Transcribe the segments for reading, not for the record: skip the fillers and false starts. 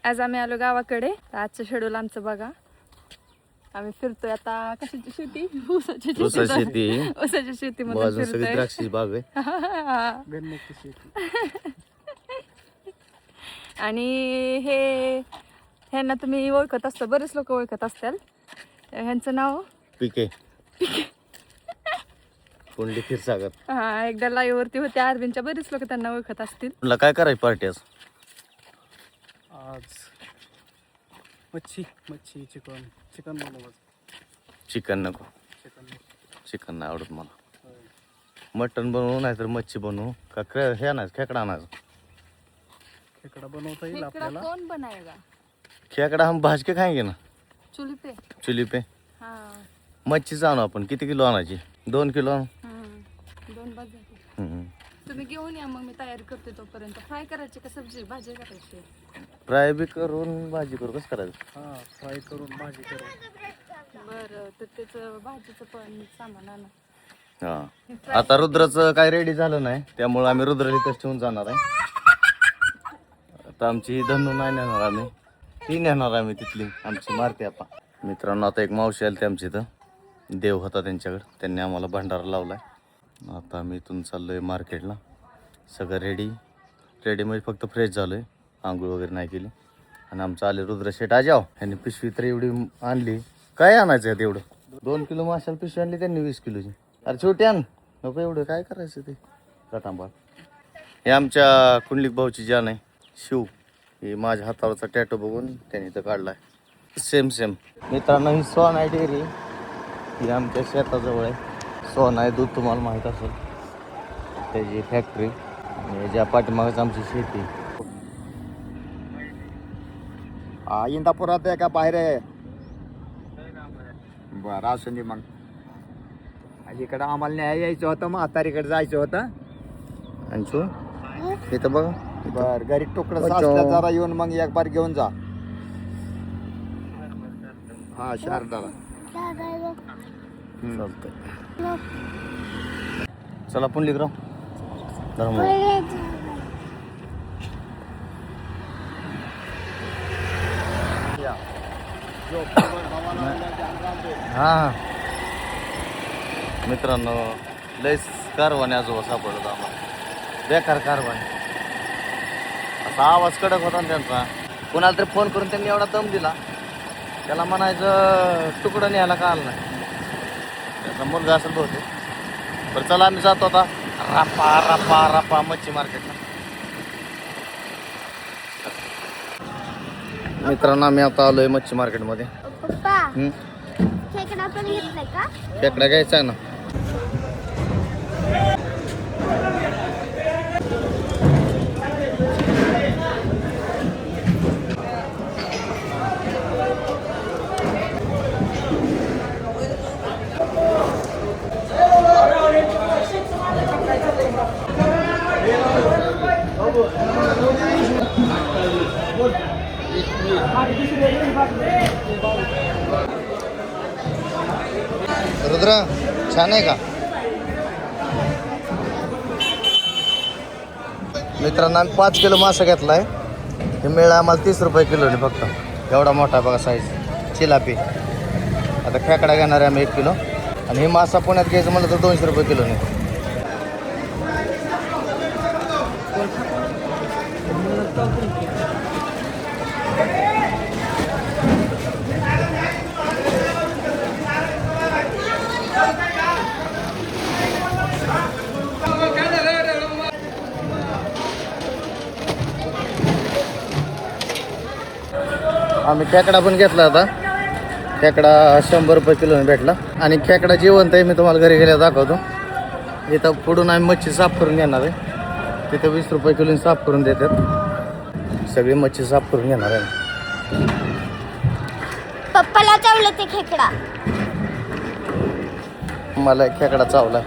आज आम्ही आलो गावाकडे. आजचं शेड्यूल आमचं बघा. आम्ही फिरतोय आता. कशाची शेती? ऊसाची शेती. ऊसाची शेतीमध्ये फिरतोय. द्राक्षी बाग आहे. आणि ह्यांना तुम्ही ओळखत असता, बरेच लोक ओळखत असतील. ह्यांचं नाव पिके पुंडली क्षीरसागर. हा, एकदा लाईव्ह वरती होते अरविंदच्या, बरेच लोक त्यांना ओळखत असतील. तुला काय करायची पार्टी आज? मच्छी चिकन बनवू. चिकन नको, चिकन नाही आवडत मला. मटन बनवू नाही तर मच्छी बनवू का? हे आणायचं, खेकडा आणायचं. खेकडा बनवता येईल आपल्याला. कौन बनाएगा? खेकडा हम भाज के खाएंगे ना, चुली पे. हाँ, मच्छीच आणू आपण. किती किलो आणायची? 2 किलो आणू. 2 बस झाले. हम्म. तुम्ही घेऊन या, मग मी तयारी करते तोपर्यंत. फ्राय करायची का सब्जी भाजी करायची? फ्राय बी करून भाजी करू. कसं करायचं? हा, फ्राय करून भाजी करू. बरं, तर त्याचं भाजीचं पण सामान आणा. हा, आता रुद्राचं काय रेडी झालं नाही, त्यामुळे आम्ही रुद्राला इथंच ठेवून जाणार आहे. आता आमची धनू नाही नेणार आम्ही, ती नेणार आम्ही तिथली आमची मारते आपा. मित्रांनो, आता एक मावशी आली ते आमची इथं. देव होता त्यांच्याकडे, त्यांनी आम्हाला भंडारा लावलाय. आता आम्ही इथून चाललोय मार्केटला. सगळं रेडी म्हणजे फक्त फ्रेश झालोय, आंघोळ वगैरे नाही केली. आणि आमचं आले रुद्र शेट आजाव. ह्यांनी पिशवी तर एवढी आणली. काय आणायचं आहे तेवढं? 2 किलो माशाला पिशवी आणली त्यांनी, 20 किलोची. अरे छोटी आण नको एवढं, काय करायचं ते रटांबा. हे आमच्या कुंडलिक भाऊची जान आहे, शिव. हे माझ्या हातावरचा टॅटो बघून त्यांनी इथं काढलाय. सेम मित्रांनो, ही सोन आहे डेअरी. ही आमच्या शेताजवळ आहे. सोन आहे दूध, तुम्हाला माहीत असेल. त्याची फॅक्टरी आणि ज्या पाठीमागच आमची शेती. इंदापुरात आहे का बाहेर आहे? बरं, असं नाही. मग इकडं आम्हाला न्याय यायचं होतं, मग म्हातारीकडे जायचं होतं. आणि इथं बघा. बरं, घरी तुकडं साचलं, जरा येऊन मग एक बार घेऊन जा. हा, शारदाला. चला पुंडलिकराव. हा मित्रांनो, लयच कारवाने आजोबा सापडलं आम्हाला. बेकार कारवाने. असा आवाज कडक होता ना त्यांचा. कोणाला तरी फोन करून त्यांनी एवढा दम दिला, त्याला म्हणायचं तुकडं न्यायला का आलं नाही. त्याचा मुलगा असेल बहुतेक. बरं चला, आम्ही जातो आता रापा मच्छी मार्केटला. मित्रांनो, आम्ही आता आलोय मच्छी मार्केटमध्ये. खेकडा घ्यायचा आहे ना. रुद्रा छान आहे का? मित्रांनो, आम्ही 5 किलो मासा घेतलाय. हे मिळालं आम्हाला 30 रुपये किलोने फक्त. एवढा मोठा बघा साईज, चिलापी. आता खेकडा घेणार आहे आम्ही 1 किलो. आणि हे मासा पुण्यात घ्यायचं म्हणलं तर 200 रुपये किलोने. आम्ही खेकडा पण घेतला होता. खेकडा 100 रुपये किलोने भेटला. आणि खेकडा जिवंत आहे, मी तुम्हाला घरी गेल्यावर दाखवतो. इथं पुढून आम्ही मच्छी साफ करून घेणार आहे. तिथं 20 रुपये किलोने साफ करून देतात. सगळी मच्छी साफ करून घेणार आहे. पप्पाला चावलं ते खेकडा. मला खेकडा चावला.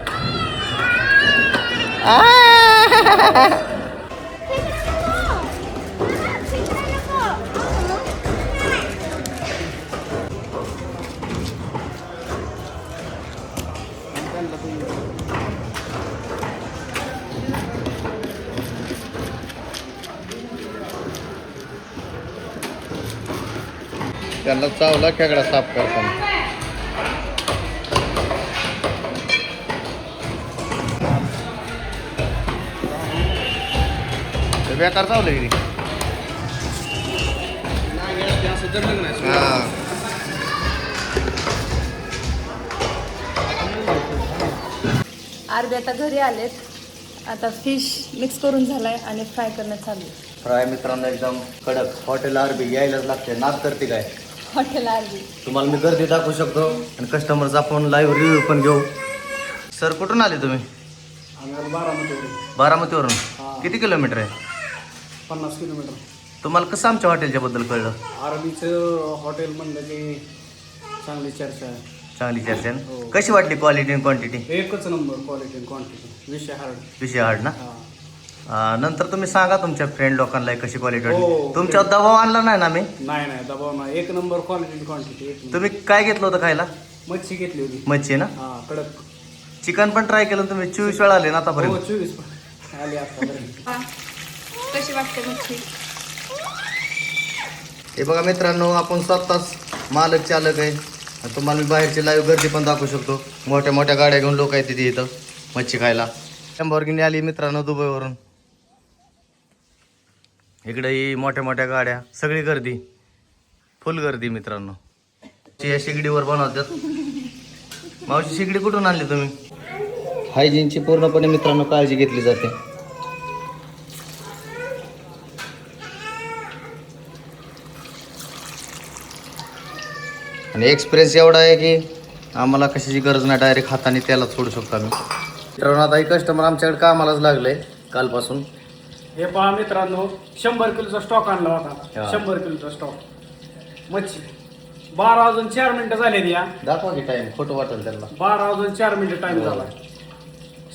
त्यांना चावला खेकडा साफ करताना. ते बेकार चावलं की हा. अर्धे आता घरी आलेत. आता फिश मिक्स करून झालाय आणि फ्राय करणं चालू आहे. फ्राय मित्रांनो एकदम कडक. हॉटेल आरबी यायलाच लागते. नाद करते काय हॉटेल अर्धी. तुम्हाला मी गर्दी दाखवू शकतो आणि कस्टमरचा आपण लाईव्ह रिव्ह्यू पण घेऊ. सर कुठून आले तुम्ही? आम्हाला बारामतीवरून. बारामतीवरून. हा. किती किलोमीटर आहे? 50 किलोमीटर. तुम्हाला कसं आमच्या हॉटेलच्या बद्दल कळलं? आरबीचं हॉटेल म्हणलं की चांगली चर्चा आहे. चांगली चर्चा आहे हो. ना? कशी वाटली क्वालिटी आणि क्वांटिटी? एकच नंबर क्वालिटी आणि क्वांटिटी. विषय हार्ड. विषय हार्ड ना? हा. नंतर तुम्ही सांगा तुमच्या फ्रेंड लोकांना कशी क्वालिटी वाटली. हो. तुमच्यावर दबाव आणला नाही ना मी? नाही नाही दबाव नाही. एक नंबर क्वालिटी आणि क्वांटिटी. एक नंबर. तुम्ही काय घेतलं होतं खायला? मच्छी घेतली होती. मच्छी ना? हा कडक. चिकन पण ट्राय केलं तुम्ही? 24 वेळा आले ना हो आतापर्यंत? 24 आली आतापर्यंत. कशी वाटते मच्छी? हे बघा मित्रांनो, आपण स्वतःच मालक चालक आहे आणि तुम्हाला मी बाहेरची लाईव्ह गर्दी पण दाखवू शकतो. मोठ्या मोठ्या गाड्या घेऊन लोक आहेत तिथे इथं मच्छी खायला. लॅम्बोर्गिनी आली मित्रांनो दुबईवरून. इकडे ही मोठ्या मोठ्या गाड्या, सगळी गर्दी, फुल गर्दी मित्रांनो. या शिगडीवर बनवतात. मावशी शिगडी कुठून आणली तुम्ही? हायजीनची पूर्णपणे मित्रांनो काळजी घेतली जाते. आणि एक्सपिरियन्स एवढा आहे की आम्हाला कशाची गरज नाही, डायरेक्ट हाताने त्याला सोडू शकतो आम्ही. मित्रांनो आता ही कस्टमर आमच्याकडे कामालाच लागले कालपासून. हे पहा मित्रांनो, 100 किलोचा स्टॉक आणला होता. हा. 100 किलोचा स्टॉक मच्छी. 12 वाजून 4 मिनिटं झालेली या. दाखवा की टाइम, खोटं वाटेल त्यांना. 12 वाजून 4 मिनिटं टाइम झाला.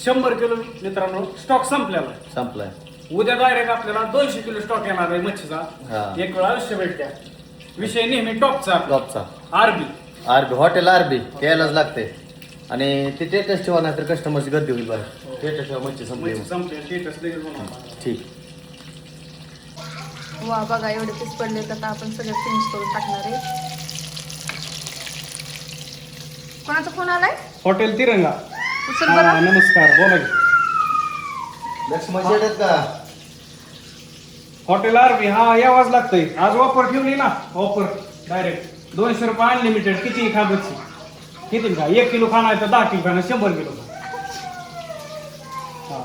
100 किलो मित्रांनो स्टॉक संपलेला आहे. संपलाय. उद्या डायरेक्ट आपल्याला 200 किलो स्टॉक येणार आहे मच्छीचा. हा. एक वेळा आयुष्य भेटत्या. विषय नेहमी टॉपचा. टॉपचा आरबी. आरबी हॉटेल आरबी यायलाच लागते. आणि ते टेटस ठेवा नाही तर कस्टमरची गर्दी होईल बाहेर. टेटस ठेवा मच्छी संपली. मच्छी संपली. स्टेटस लगेच बनवणार. ठीक. वा बघा एवढे पीस पडले तर आता आपण सगळं फिनिश करून टाकणार आहे. कोणाचा फोन आलाय? हॉटेल तिरंगा. उचल हा, बरं. नमस्कार बोला की. लक्ष्मण शेट आहेत का? Hotel RB. हा यावाच लागतंय. आज ऑफर ठेवली ना. ऑफर डायरेक्ट 200 रुपये अनलिमिटेड. किती खा मच्छी. किती खा. 1 किलो खाणार तर 10 किलो खाणार. 100 किलो खा. हा.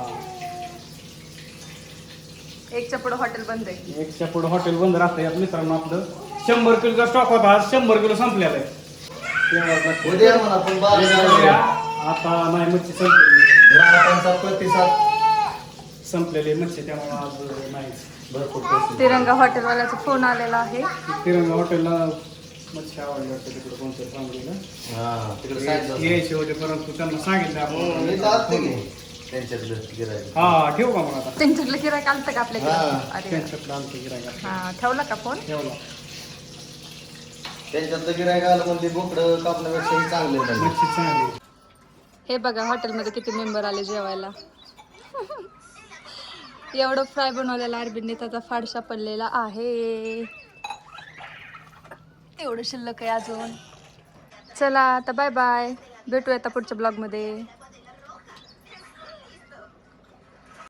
एकच्या पुढे हॉटेल बंद आहे. एकच्या पुढे हॉटेल बंद राहतं. यात मित्रांनो आपलं 100 किलोचा स्टॉक होता. आज 100 किलो संपलेला आहे. यावाच लागतंय. उद्या म्हणा आपण बारा आता नाही मच्छी संपलेली. ग्राहकांचा प्रतिसाद संपलेली मच्छी त्यामुळे आज नाहीच. भरपूर पैसे. तिरंगा हॉटेलवाल्याचा फोन आलेला आहे. तिरंगा हॉटेलला मच्छी आवडली वाटतं तिकडे कोणतरी सांगितलं. हा तिकडे सांगितलं. यायचे होते परंतु त्यांना सांगितलं आपण. इथं असते की त्यांच्यातलं गिऱ्हाईक. हा ठेवू का मग आता. त्यांच्यातलं गिरायक आलतं का आपल्याकडे? हा. अरे वा. त्यांच्यातलं आमचं गिरायक हा ठेवला का फोन? ठेवला. त्यांच्यातलं गिऱ्हाईक आलं म्हणजे बोकडं कापण्यापेक्षा हे चांगले नाही. मच्छी चांगली. हे बघा हॉटेलमध्ये किती मेंबर आले जेवायला. एवढं फ्राय बनवलेला अरबीने त्याचा फाडशा पडलेला आहे. एवढं शिल्लक आहे अजून. चला आता बाय बाय. भेटूया आता पुढच्या ब्लॉगमध्ये.